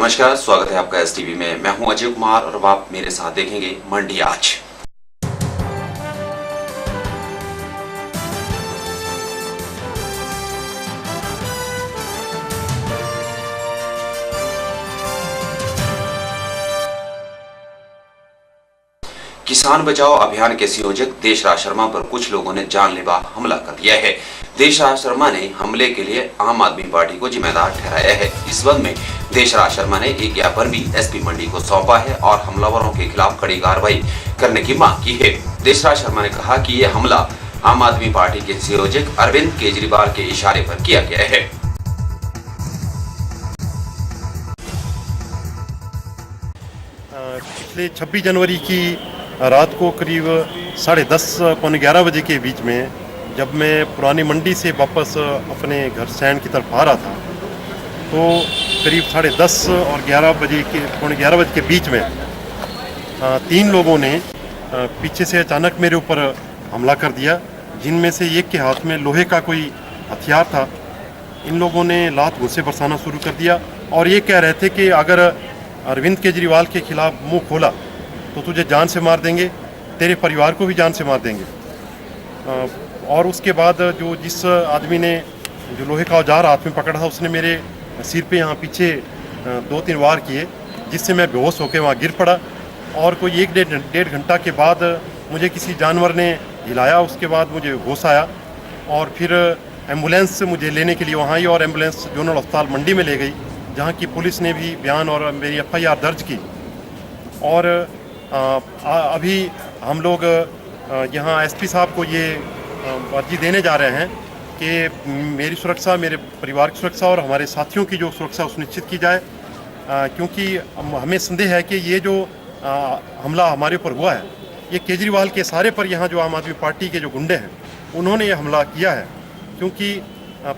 नमस्कार, स्वागत है आपका एसटीवी में। मैं हूं अजय कुमार और आप मेरे साथ देखेंगे मंडी आज। किसान बचाओ अभियान के संयोजक देशराज शर्मा पर कुछ लोगों ने जानलेवा हमला कर दिया है। देशराज शर्मा ने हमले के लिए आम आदमी पार्टी को जिम्मेदार ठहराया है। इस संबंध में देशराज शर्मा ने एक ज्ञापन भी एसपी मंडी को सौंपा है और हमलावरों के खिलाफ कड़ी कार्रवाई करने की मांग की है। देशराज शर्मा ने कहा कि यह हमला आम आदमी पार्टी के संयोजक अरविंद केजरीवाल के इशारे पर किया गया है। पिछले 26 जनवरी की रात को करीब 10:30 पौने 11 बजे के बीच में जब मैं पुरानी मंडी से वापस अपने घर सैंड की तरफ आ रहा था तो करीब 10:30 और 11 बजे के पौने 11 बजे के बीच में 3 लोगों ने पीछे से अचानक मेरे ऊपर हमला कर दिया, जिनमें से एक के हाथ में लोहे का कोई हथियार था। इन लोगों ने लात घूंसे बरसाना शुरू कर दिया और ये कह रहे थे कि अगर अरविंद केजरीवाल के खिलाफ मुंह खोला तो तुझे जान से मार देंगे, तेरे परिवार को भी जान से मार देंगे। और उसके बाद जिस आदमी ने जो लोहे का औजार हाथ में पकड़ा था उसने मेरे सिर पे यहाँ पीछे 2-3 वार किए, जिससे मैं बेहोश होकर वहाँ गिर पड़ा। और कोई 1-1.5 घंटा के बाद मुझे किसी जानवर ने हिलाया, उसके बाद मुझे होश आया और फिर एम्बुलेंस मुझे लेने के लिए वहाँ आई और एम्बुलेंस जोनल अस्पताल मंडी में ले गई, जहाँ की पुलिस ने भी बयान और मेरी FIR दर्ज की। और अभी हम लोग यहाँ SP साहब को ये अर्जी देने जा रहे हैं कि मेरी सुरक्षा, मेरे परिवार की सुरक्षा और हमारे साथियों की जो सुरक्षा सुनिश्चित की जाए, क्योंकि हमें संदेह है कि ये जो हमला हमारे ऊपर हुआ है ये केजरीवाल के इशारे पर यहाँ जो आम आदमी पार्टी के जो गुंडे हैं उन्होंने ये हमला किया है। क्योंकि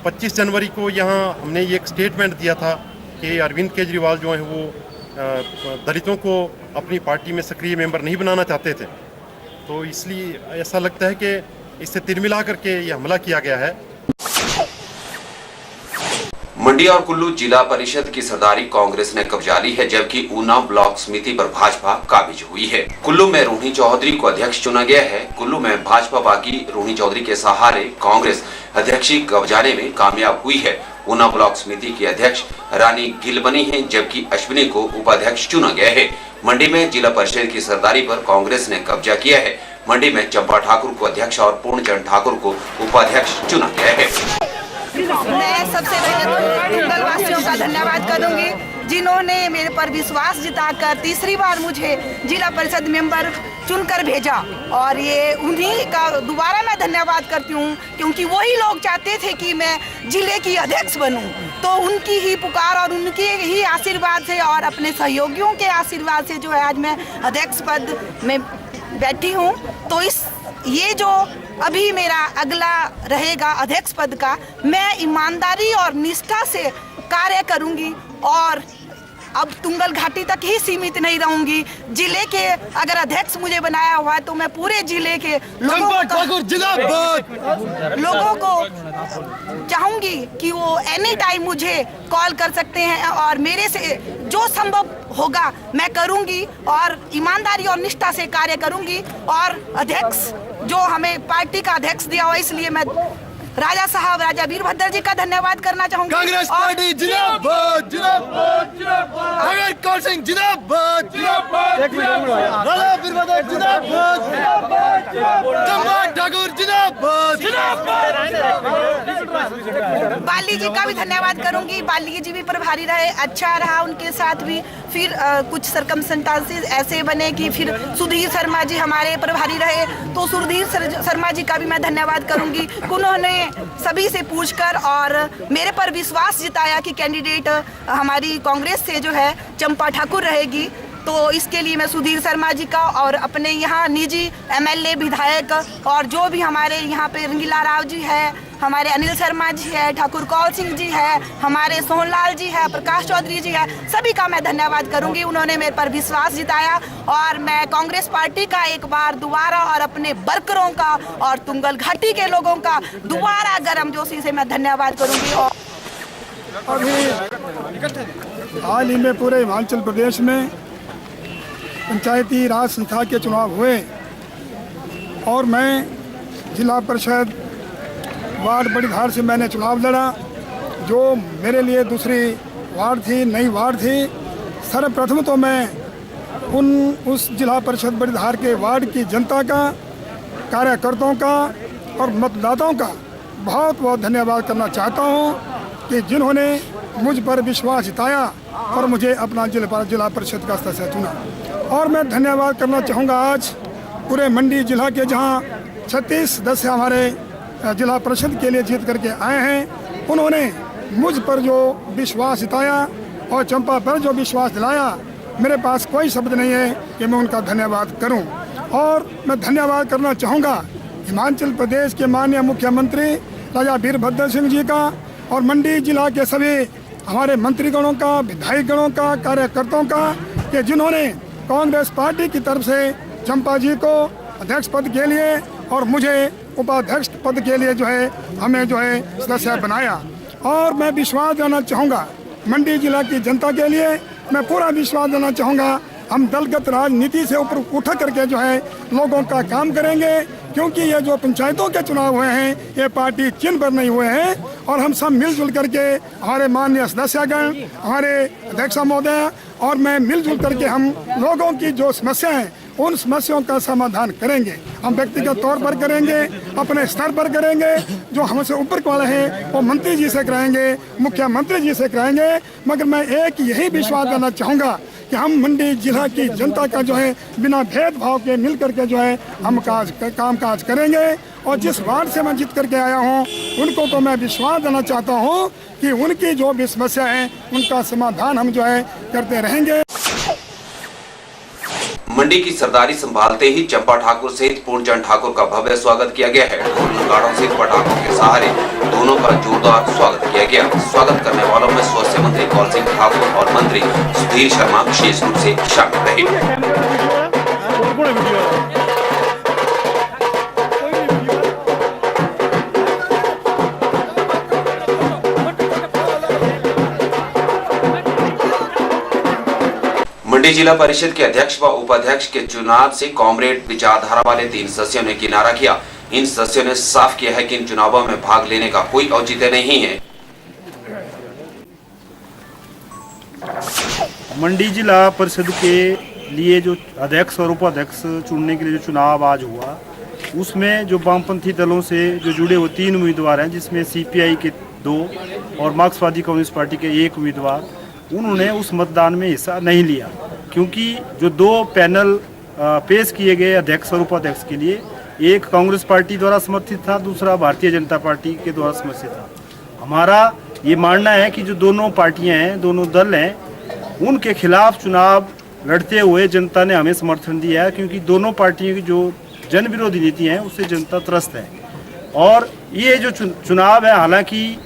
25 जनवरी को यहाँ हमने ये एक स्टेटमेंट दिया था कि अरविंद केजरीवाल जो हैं वो दलितों को अपनी पार्टी में सक्रिय मेंबर नहीं बनाना चाहते थे, तो इसलिए ऐसा लगता है कि इससे तिरमिला करके ये हमला किया गया है। मंडी और कुल्लू जिला परिषद की सरदारी कांग्रेस ने कब्जा ली है, जबकि ऊना ब्लॉक समिति पर भाजपा काबिज हुई है। कुल्लू में रोहिणी चौधरी को अध्यक्ष चुना गया है। कुल्लू में भाजपा बागी रोहिणी चौधरी के सहारे कांग्रेस अध्यक्षी कब्जाने में कामयाब हुई है। ऊना ब्लॉक समिति की अध्यक्ष रानी गिल बनी है, जबकि अश्विनी को उपाध्यक्ष चुना गया है। मंडी में जिला परिषद की सरदारी पर कांग्रेस ने कब्जा किया है। मंडी में चंपा ठाकुर को अध्यक्ष और पूर्णचंद ठाकुर को उपाध्यक्ष चुना गया है। मैं सबसे पहले कुंडल वासियों का धन्यवाद करूंगी, जिन्होंने मेरे पर विश्वास जताकर तीसरी बार मुझे जिला परिषद मेंबर चुनकर भेजा। और ये उन्हीं का दोबारा मैं धन्यवाद करती हूँ, क्योंकि वही लोग चाहते थे कि मैं जिले की अध्यक्ष बनूं। तो उनकी ही पुकार और उनके ही आशीर्वाद से और अपने सहयोगियों के आशीर्वाद से जो है आज मैं अध्यक्ष पद में बैठी हूँ। तो ये जो अभी मेरा अगला रहेगा अध्यक्ष पद का, मैं ईमानदारी और निष्ठा से कार्य करूंगी और अब तुंगल घाटी तक ही सीमित नहीं रहूंगी। जिले के अगर अध्यक्ष मुझे बनाया हुआ है तो मैं पूरे जिले के लोगों को चाहूंगी कि वो एनी टाइम मुझे कॉल कर सकते हैं और मेरे से जो संभव होगा मैं करूंगी और ईमानदारी और निष्ठा से कार्य करूंगी। और अध्यक्ष जो हमें पार्टी का अध्यक्ष दिया हुआ, इसलिए मैं राजा साहब राजा वीरभद्र जी का धन्यवाद करना चाहूंगी। कांग्रेस पार्टी जिंदाबाद जिंदाबाद जिंदाबाद, नगर कौर सिंह जिंदाबाद जिंदाबाद, राजा वीरभद्र जिंदाबाद जिंदाबाद, चंपा ठाकुर जिंदाबाद जिंदाबाद। बाली जी का भी धन्यवाद करूंगी, बाली जी भी प्रभारी रहे, अच्छा रहा उनके साथ भी। फिर कुछ सर्कमस्टेंसेस ऐसे बने कि फिर सुधीर शर्मा जी हमारे प्रभारी रहे, तो सुधीर शर्मा जी का भी मैं धन्यवाद करूंगी। उन्होंने सभी से पूछकर और मेरे पर विश्वास जताया कि कैंडिडेट हमारी कांग्रेस से जो है चंपा ठाकुर रहेगी। तो इसके लिए मैं सुधीर शर्मा जी का और अपने यहाँ निजी MLA विधायक और जो भी हमारे यहाँ पे रंगीला राव जी है, हमारे अनिल शर्मा जी है, ठाकुर कौल सिंह जी है, हमारे सोहनलाल जी है, प्रकाश चौधरी जी है, सभी का मैं धन्यवाद करूंगी। उन्होंने मेरे पर विश्वास जताया और मैं कांग्रेस पार्टी का एक बार दोबारा और अपने वर्करों का और तुंगल घाटी के लोगों का दोबारा गर्मजोशी से मैं धन्यवाद करूंगी। हाल ही में पूरे हिमाचल प्रदेश में पंचायती राज संस्था के चुनाव हुए और मैं जिला परिषद वार्ड बड़ीधार से मैंने चुनाव लड़ा, जो मेरे लिए दूसरी वार्ड थी, नई वार्ड थी। सर्वप्रथम तो मैं उस जिला परिषद बड़ीधार के वार्ड की जनता का, कार्यकर्ताओं का और मतदाताओं का बहुत बहुत धन्यवाद करना चाहता हूं कि जिन्होंने मुझ पर विश्वास जताया और मुझे अपना जिला परिषद का सदस्य चुना। और मैं धन्यवाद करना चाहूँगा आज पूरे मंडी जिला के, जहाँ 36 सदस्य हमारे जिला परिषद के लिए जीत करके आए हैं। उन्होंने मुझ पर जो विश्वास जताया और चंपा पर जो विश्वास दिलाया, मेरे पास कोई शब्द नहीं है कि मैं उनका धन्यवाद करूं। और मैं धन्यवाद करना चाहूँगा हिमाचल प्रदेश के माननीय मुख्यमंत्री राजा वीरभद्र सिंह जी का और मंडी जिला के सभी हमारे मंत्रीगणों का, विधायकगणों का, कार्यकर्ताओं का, कि जिन्होंने कांग्रेस पार्टी की तरफ से चंपा जी को अध्यक्ष पद के लिए और मुझे उपाध्यक्ष पद के लिए हमें सदस्य बनाया। और मैं विश्वास देना चाहूँगा मंडी जिला की जनता के लिए, मैं पूरा विश्वास देना चाहूँगा हम दलगत राजनीति से ऊपर उठ करके लोगों का काम करेंगे, क्योंकि ये जो पंचायतों के चुनाव हुए हैं ये पार्टी चिन्ह पर नहीं हुए हैं। और हम सब मिलजुल करके, हमारे माननीय सदस्यगण, हमारे अध्यक्ष महोदय और मैं मिलजुल करके हम लोगों की जो समस्या है उन समस्याओं का समाधान करेंगे। हम व्यक्तिगत तौर पर करेंगे, अपने स्तर पर करेंगे, जो हमसे ऊपर वाले हैं वो मंत्री जी से कराएंगे, मुख्यमंत्री जी से कराएंगे। मगर मैं एक यही विश्वास देना चाहूँगा कि हम मंडी जिला की जनता का बिना भेदभाव के मिल करके हम काम काज करेंगे। और जिस वार्ड से मैं जीत करके आया हूँ उनको तो मैं विश्वास देना चाहता हूँ कि उनकी जो भी समस्या है उनका समाधान हम करते रहेंगे। मंडी की सरदारी संभालते ही चंपा ठाकुर सहित पूर्णचंद ठाकुर का भव्य स्वागत किया गया है। ढोल नगाड़ों सहित पटाखों के सहारे दोनों का जोरदार स्वागत किया गया। स्वागत करने वालों में स्वास्थ्य मंत्री कौल सिंह ठाकुर और मंत्री सुधीर शर्मा विशेष रूप से शामिल रहे। मंडी जिला परिषद के अध्यक्ष व उपाध्यक्ष के चुनाव से कॉमरेड विचारधारा वाले 3 सदस्यों ने किनारा किया। इन सदस्यों ने साफ किया है कि इन चुनावों में भाग लेने का कोई औचित्य नहीं है। मंडी जिला परिषद के लिए जो अध्यक्ष और उपाध्यक्ष चुनने के लिए जो चुनाव आज हुआ, उसमें जो वामपंथी दलों से जो जुड़े हुए 3 उम्मीदवार हैं, जिसमें सीपीआई के 2 और मार्क्सवादी कम्युनिस्ट पार्टी के 1 उम्मीदवार, उन्होंने उस मतदान में हिस्सा नहीं लिया, क्योंकि जो 2 पैनल पेश किए गए अध्यक्ष और उपाध्यक्ष के लिए, एक कांग्रेस पार्टी द्वारा समर्थित था, दूसरा भारतीय जनता पार्टी के द्वारा समर्थित था। हमारा ये मानना है कि जो दोनों पार्टियां हैं, दोनों दल हैं, उनके खिलाफ चुनाव लड़ते हुए जनता ने हमें समर्थन दिया है, क्योंकि दोनों पार्टियों की जो जन विरोधी नीति है उससे जनता त्रस्त है। और ये जो चुनाव है, हालांकि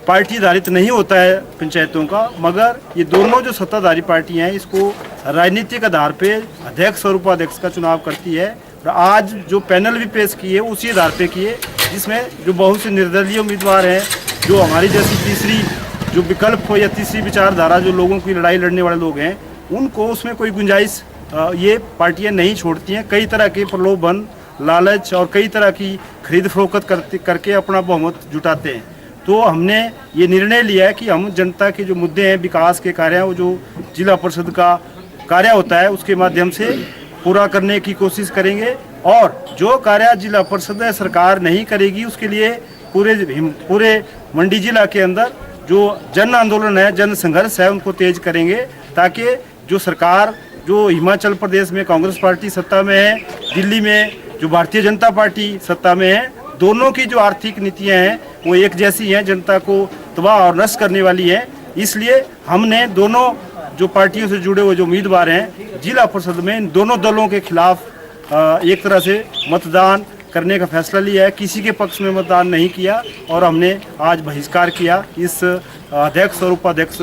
पार्टी आधारित नहीं होता है पंचायतों का, मगर ये दोनों जो सत्ताधारी पार्टियां हैं इसको राजनीतिक आधार पे अध्यक्ष और उपाध्यक्ष का चुनाव करती है। और आज जो पैनल भी पेश किए उसी आधार पे किए, जिसमें जो बहुत से निर्दलीय उम्मीदवार हैं, जो हमारी जैसी तीसरी जो विकल्प हो या तीसरी विचारधारा जो लोगों की लड़ाई लड़ने वाले लोग हैं, उनको उसमें कोई गुंजाइश ये पार्टियां नहीं छोड़ती हैं। कई तरह के प्रलोभन, लालच और कई तरह की खरीद फरोख्त करके अपना बहुमत जुटाते हैं। तो हमने ये निर्णय लिया है कि हम जनता के जो मुद्दे हैं, विकास के कार्य हैं, वो जो जिला परिषद का कार्य होता है उसके माध्यम से पूरा करने की कोशिश करेंगे। और जो कार्य जिला परिषद सरकार नहीं करेगी, उसके लिए पूरे मंडी जिला के अंदर जो जन आंदोलन है, जन संघर्ष है, उनको तेज करेंगे, ताकि जो सरकार, जो हिमाचल प्रदेश में कांग्रेस पार्टी सत्ता में है, दिल्ली में जो भारतीय जनता पार्टी सत्ता में है, दोनों की जो आर्थिक नीतियां हैं वो एक जैसी हैं, जनता को तबाह और नष्ट करने वाली है। इसलिए हमने दोनों जो पार्टियों से जुड़े हुए जो उम्मीदवार हैं जिला परिषद में, इन दोनों दलों के खिलाफ एक तरह से मतदान करने का फैसला लिया है। किसी के पक्ष में मतदान नहीं किया और हमने आज बहिष्कार किया इस अध्यक्ष और उपाध्यक्ष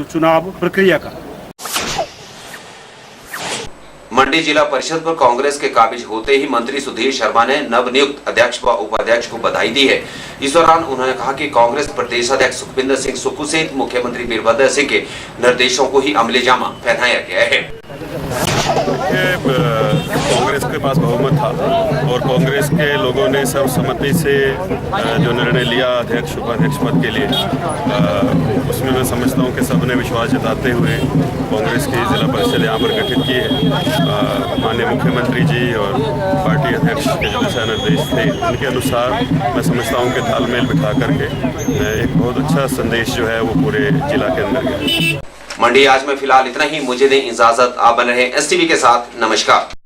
चुनाव प्रक्रिया का। मंडी जिला परिषद पर कांग्रेस के काबिज होते ही मंत्री सुधीर शर्मा ने नवनियुक्त अध्यक्ष व उपाध्यक्ष को बधाई दी है। इस दौरान उन्होंने कहा कि कांग्रेस प्रदेश अध्यक्ष सुखविंदर सिंह सुक्खू सहित मुख्यमंत्री वीरभद्र सिंह के निर्देशों को ही अमलीजामा पहनाया गया है। कांग्रेस के पास बहुमत था और कांग्रेस के लोगों ने सर्वसम्मति से जो निर्णय लिया अध्यक्ष उपाध्यक्ष पद के लिए, उसमें मैं समझता हूं कि सबने विश्वास जताते हुए कांग्रेस की जिला परिषद यहाँ पर गठित की है। माननीय मुख्यमंत्री जी और पार्टी अध्यक्ष के जो दिशा निर्देश थे उनके अनुसार मैं समझता हूँ कि तालमेल बिठा करके एक बहुत अच्छा संदेश जो है वो पूरे जिला के अंदर गया। मंडी आज में फिलहाल इतना ही। मुझे दें इजाजत। आप बने रहें STV के साथ। नमस्कार।